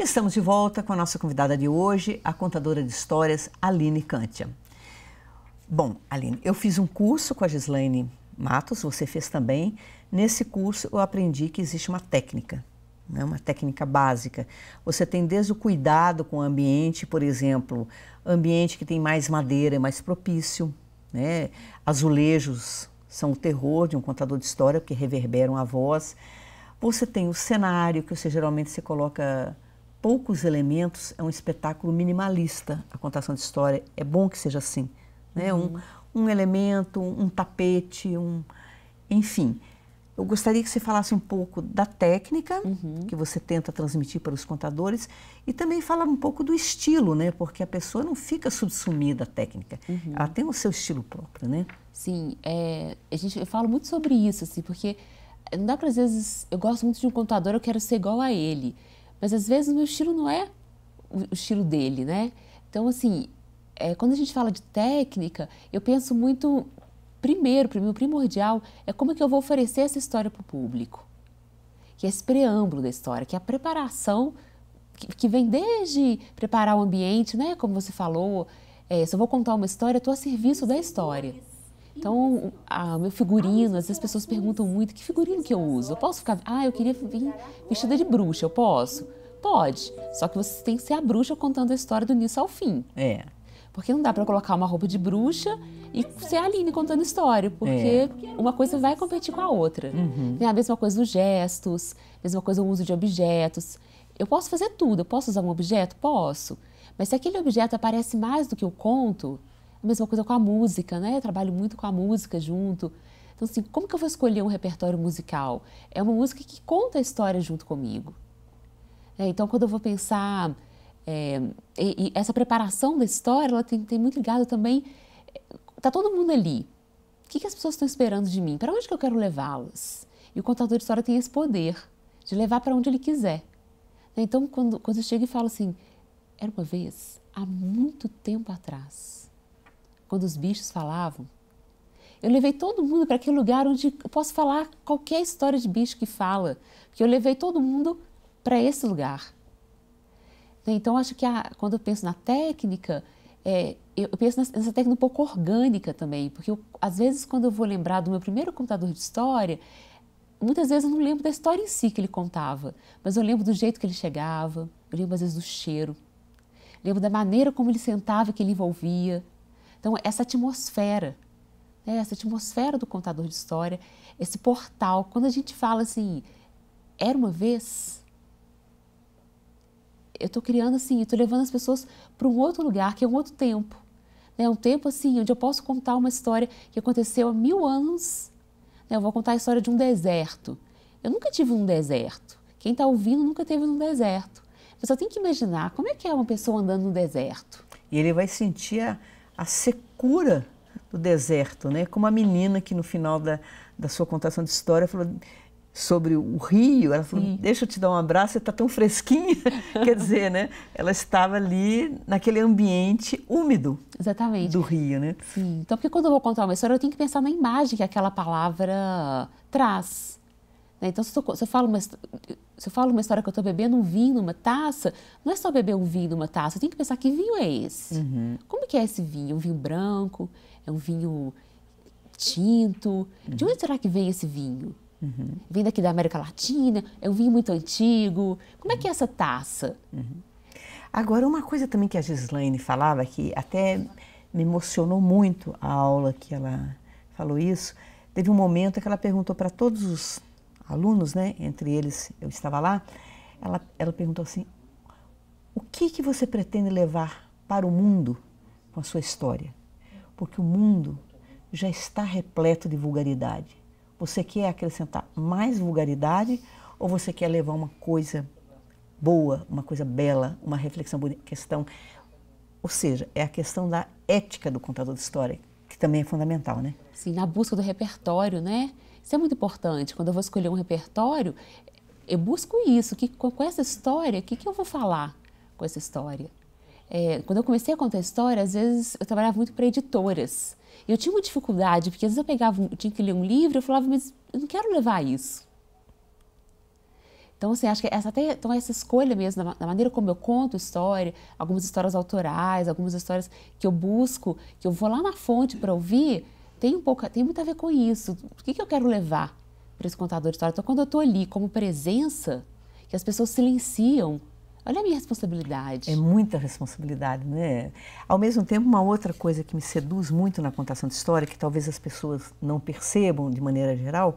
Estamos de volta com a nossa convidada de hoje, a contadora de histórias, Aline Cantia. Bom, Aline, eu fiz um curso com a Gislaine Matos, você fez também. Nesse curso eu aprendi que existe uma técnica, né? Uma técnica básica. Você tem desde o cuidado com o ambiente, por exemplo, ambiente que tem mais madeira é mais propício, né? Azulejos são o terror de um contador de história, porque reverberam a voz. Você tem o cenário, que geralmente você coloca poucos elementos, é um espetáculo minimalista, a contação de história. É bom que seja assim, né? Um elemento, um tapete, enfim. Eu gostaria que você falasse um pouco da técnica que você tenta transmitir para os contadores e também falar um pouco do estilo, né? Porque a pessoa não fica subsumida à técnica, ela tem o seu estilo próprio, né? Sim, eu falo muito sobre isso, assim, porque não dá para, às vezes, eu gosto muito de um contador, eu quero ser igual a ele, mas às vezes o meu estilo não é o estilo dele, né? Então, assim, quando a gente fala de técnica, eu penso muito, primeiro, primordial, é como é que eu vou oferecer essa história para o público, que é esse preâmbulo da história, que é a preparação, que vem desde preparar o ambiente, né? Como você falou, se eu vou contar uma história, eu estou a serviço da história. Então, o meu figurino, às vezes as pessoas perguntam muito, que figurino que eu uso? Eu posso ficar, eu queria vir vestida de bruxa, eu posso? Pode, só que você tem que ser a bruxa contando a história do início ao fim. Porque não dá para colocar uma roupa de bruxa e ser a Aline contando história, porque uma coisa vai competir com a outra. É a mesma coisa dos gestos, a mesma coisa o uso de objetos. Eu posso fazer tudo, eu posso usar um objeto? Posso. Mas se aquele objeto aparece mais do que o conto, a mesma coisa com a música, né? Eu trabalho muito com a música junto. Então, assim, como que eu vou escolher um repertório musical? É uma música que conta a história junto comigo. Então, quando eu vou pensar... e essa preparação da história, ela tem muito ligado também... Está todo mundo ali. O que as pessoas estão esperando de mim? Para onde que eu quero levá-las? E o contador de história tem esse poder de levar para onde ele quiser. Então, quando eu chego e falo assim... Era uma vez, há muito tempo atrás... Quando os bichos falavam, eu levei todo mundo para aquele lugar onde eu posso falar qualquer história de bicho que fala, porque eu levei todo mundo para esse lugar. Então, acho que quando eu penso na técnica, eu penso nessa técnica um pouco orgânica também, porque às vezes, quando eu vou lembrar do meu primeiro contador de história, muitas vezes eu não lembro da história em si que ele contava, mas eu lembro do jeito que ele chegava, eu lembro às vezes do cheiro, lembro da maneira como ele sentava, que ele envolvia. Então, essa atmosfera do contador de história, esse portal, quando a gente fala assim, era uma vez, eu estou criando assim, eu estou levando as pessoas para um outro lugar, que é um outro tempo. Um tempo assim, onde eu posso contar uma história que aconteceu há 1000 anos. Eu vou contar a história de um deserto. Eu nunca tive um deserto. Quem está ouvindo nunca teve um deserto. Mas eu tenho que imaginar como é que é uma pessoa andando no deserto. E ele vai sentir a secura do deserto, né? Como a menina que no final da sua contação de história falou sobre o rio, ela falou, deixa eu te dar um abraço, você está tão fresquinha. Quer dizer, né? Ela estava ali naquele ambiente úmido. Exatamente. Do rio, né? Sim. Então, porque quando eu vou contar uma história, eu tenho que pensar na imagem que aquela palavra traz. Então, se eu falo uma história que eu estou bebendo um vinho numa taça, não é só beber um vinho numa taça, eu tenho que pensar que vinho é esse? Como que é esse vinho? É um vinho branco? É um vinho tinto? De onde será que vem esse vinho? Vem daqui da América Latina? É um vinho muito antigo? Como é que é essa taça? Agora, uma coisa também que a Gislaine falava, que até me emocionou muito a aula que ela falou isso, teve um momento que ela perguntou para todos os alunos, né, entre eles eu estava lá, ela perguntou assim, o que você pretende levar para o mundo com a sua história? Porque o mundo já está repleto de vulgaridade. Você quer acrescentar mais vulgaridade ou você quer levar uma coisa boa, uma coisa bela, uma reflexão bonita? Ou seja, é a questão da ética do contador de história, que também é fundamental, né? Sim, na busca do repertório, né? Isso é muito importante. Quando eu vou escolher um repertório, eu busco isso, com essa história, o que eu vou falar com essa história? Quando eu comecei a contar história, às vezes eu trabalhava muito para editoras. Eu tinha uma dificuldade, porque às vezes eu tinha que ler um livro e eu falava, mas eu não quero levar isso. Então, assim, acho que essa escolha mesmo, da maneira como eu conto história, algumas histórias autorais, algumas histórias que eu busco, que eu vou lá na fonte para ouvir, tem muito a ver com isso. O que eu quero levar para esse contador de história? Então, quando eu estou ali como presença, que as pessoas silenciam, olha a minha responsabilidade. É muita responsabilidade, né? Ao mesmo tempo, uma outra coisa que me seduz muito na contação de história, que talvez as pessoas não percebam de maneira geral,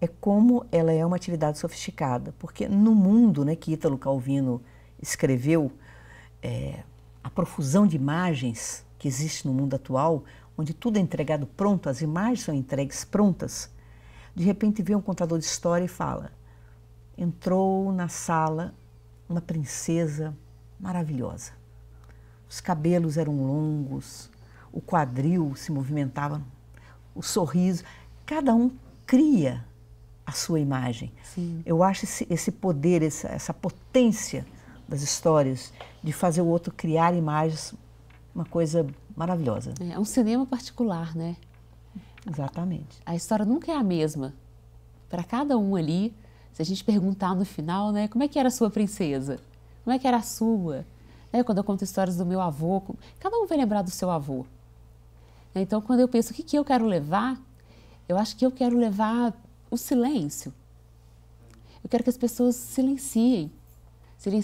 é como ela é uma atividade sofisticada. Porque no mundo, né, que Ítalo Calvino escreveu, a profusão de imagens que existe no mundo atual, onde tudo é entregado pronto, as imagens são entregues prontas, de repente vê um contador de história e fala: entrou na sala uma princesa maravilhosa. Os cabelos eram longos, o quadril se movimentava, o sorriso. Cada um cria a sua imagem. Sim. Eu acho esse poder, essa potência das histórias de fazer o outro criar imagens uma coisa maravilhosa. É um cinema particular, né? Exatamente. A história nunca é a mesma. Para cada um ali, se a gente perguntar no final, né, como é que era a sua princesa? Como é que era a sua? Né, quando eu conto histórias do meu avô, cada um vai lembrar do seu avô. Então, quando eu penso o que eu quero levar, eu acho que eu quero levar o silêncio. Eu quero que as pessoas silenciem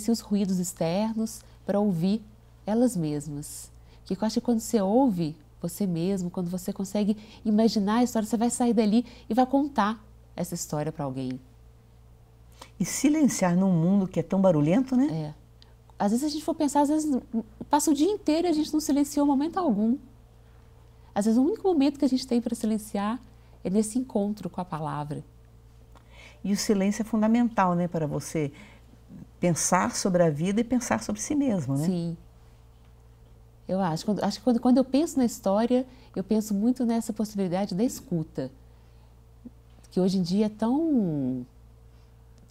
os ruídos externos para ouvir elas mesmas. Porque eu acho que quando você ouve você mesmo, quando você consegue imaginar a história, você vai sair dali e vai contar essa história para alguém. E silenciar num mundo que é tão barulhento, né? É. Às vezes a gente for pensar, às vezes passa o dia inteiro e a gente não silenciou momento algum. Às vezes o único momento que a gente tem para silenciar é nesse encontro com a palavra. E o silêncio é fundamental, né, para você pensar sobre a vida e pensar sobre si mesmo, né? Sim. Eu acho que quando eu penso na história, eu penso muito nessa possibilidade da escuta, que hoje em dia é tão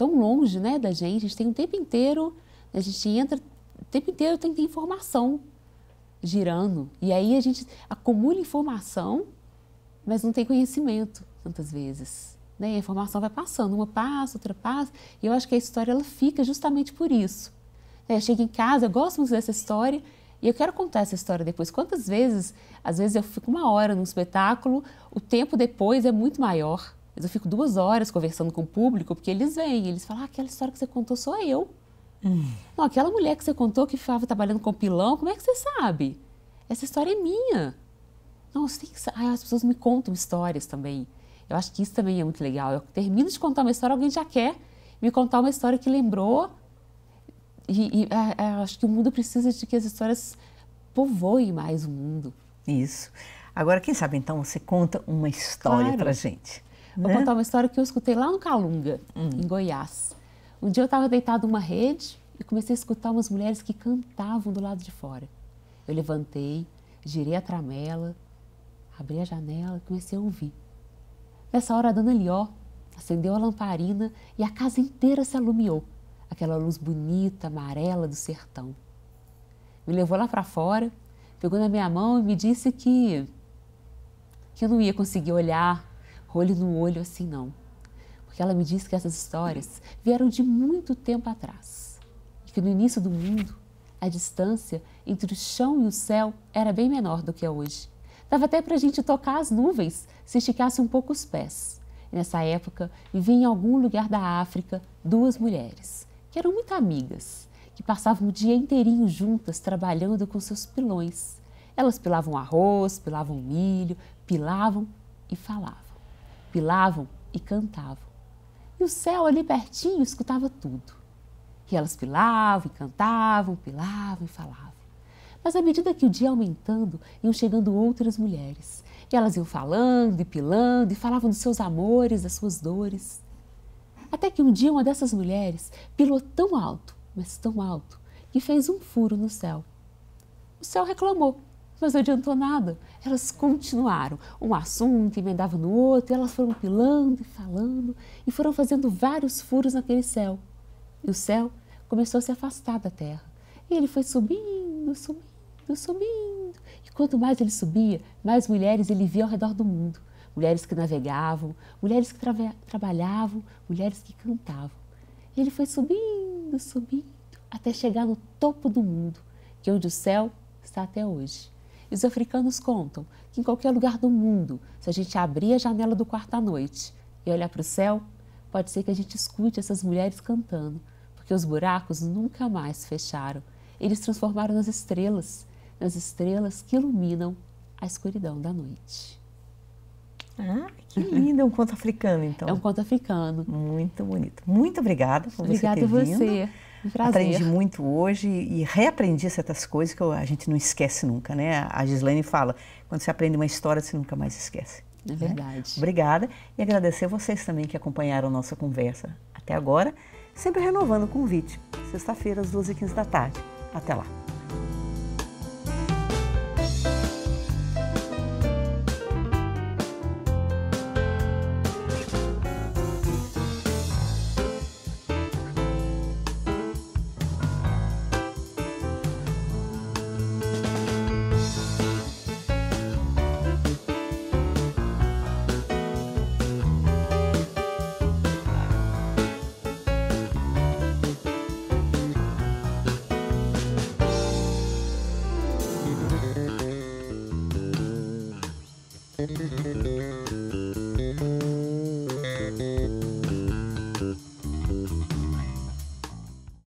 longe, né, da gente. A gente tem o tempo inteiro, a gente entra, o tempo inteiro tem informação girando. E aí a gente acumula informação, mas não tem conhecimento, tantas vezes. Né? E a informação vai passando, uma passa, outra passa. E eu acho que a história ela fica justamente por isso. Eu chego em casa, eu gosto muito dessa história, e eu quero contar essa história depois. Quantas vezes, às vezes eu fico 1 hora num espetáculo, o tempo depois é muito maior. Eu fico 2 horas conversando com o público, porque eles vêm, eles falam, aquela história que você contou sou eu. Não, aquela mulher que você contou que estava trabalhando com pilão, como é que você sabe? Essa história é minha. Não, você tem que... as pessoas me contam histórias também. Eu acho que isso também é muito legal. Eu termino de contar uma história, alguém já quer me contar uma história que lembrou. Acho que o mundo precisa de que as histórias povoem mais o mundo. Isso. Agora, quem sabe, então, você conta uma história Claro. pra gente. Vou contar uma história que eu escutei lá no Calunga, em Goiás. Um dia eu estava deitada numa rede e comecei a escutar umas mulheres que cantavam do lado de fora. Eu levantei, girei a tramela, abri a janela e comecei a ouvir. Nessa hora a dona Lió acendeu a lamparina e a casa inteira se alumiou. Aquela luz bonita, amarela do sertão. Me levou lá para fora, pegou na minha mão e me disse que eu não ia conseguir olhar olho no olho assim não. Porque ela me disse que essas histórias vieram de muito tempo atrás. E que no início do mundo, a distância entre o chão e o céu era bem menor do que é hoje. Dava até para a gente tocar as nuvens se esticasse um pouco os pés. E nessa época, viviam em algum lugar da África 2 mulheres, que eram muito amigas, que passavam o dia inteirinho juntas trabalhando com seus pilões. Elas pilavam arroz, pilavam milho, pilavam e falavam. Pilavam e cantavam. E o céu ali pertinho escutava tudo. E elas pilavam e cantavam, pilavam e falavam. Mas à medida que o dia ia aumentando, iam chegando outras mulheres. E elas iam falando e pilando e falavam dos seus amores, das suas dores. Até que um dia uma dessas mulheres pilou tão alto, mas tão alto, que fez um furo no céu. O céu reclamou, mas não adiantou nada. Elas continuaram. Um assunto emendava no outro, e elas foram pilando e falando, e foram fazendo vários furos naquele céu. E o céu começou a se afastar da terra. E ele foi subindo, subindo, subindo. E quanto mais ele subia, mais mulheres ele via ao redor do mundo. Mulheres que navegavam, mulheres que trabalhavam, mulheres que cantavam. E ele foi subindo, subindo, até chegar no topo do mundo, que é onde o céu está até hoje. E os africanos contam que em qualquer lugar do mundo, se a gente abrir a janela do quarto à noite e olhar para o céu, pode ser que a gente escute essas mulheres cantando, porque os buracos nunca mais fecharam. Eles transformaram nas estrelas que iluminam a escuridão da noite. Ah, que lindo, é um conto africano, então. É um conto africano. Muito bonito. Muito obrigada por Obrigada você ter vindo. Obrigada a você. Um prazer. Aprendi muito hoje e reaprendi certas coisas que a gente não esquece nunca, né? A Gislaine fala, quando você aprende uma história, você nunca mais esquece. É verdade. Né? Obrigada e agradecer a vocês também que acompanharam a nossa conversa até agora, sempre renovando o convite. Sexta-feira, às 12h15 da tarde. Até lá. Thank you.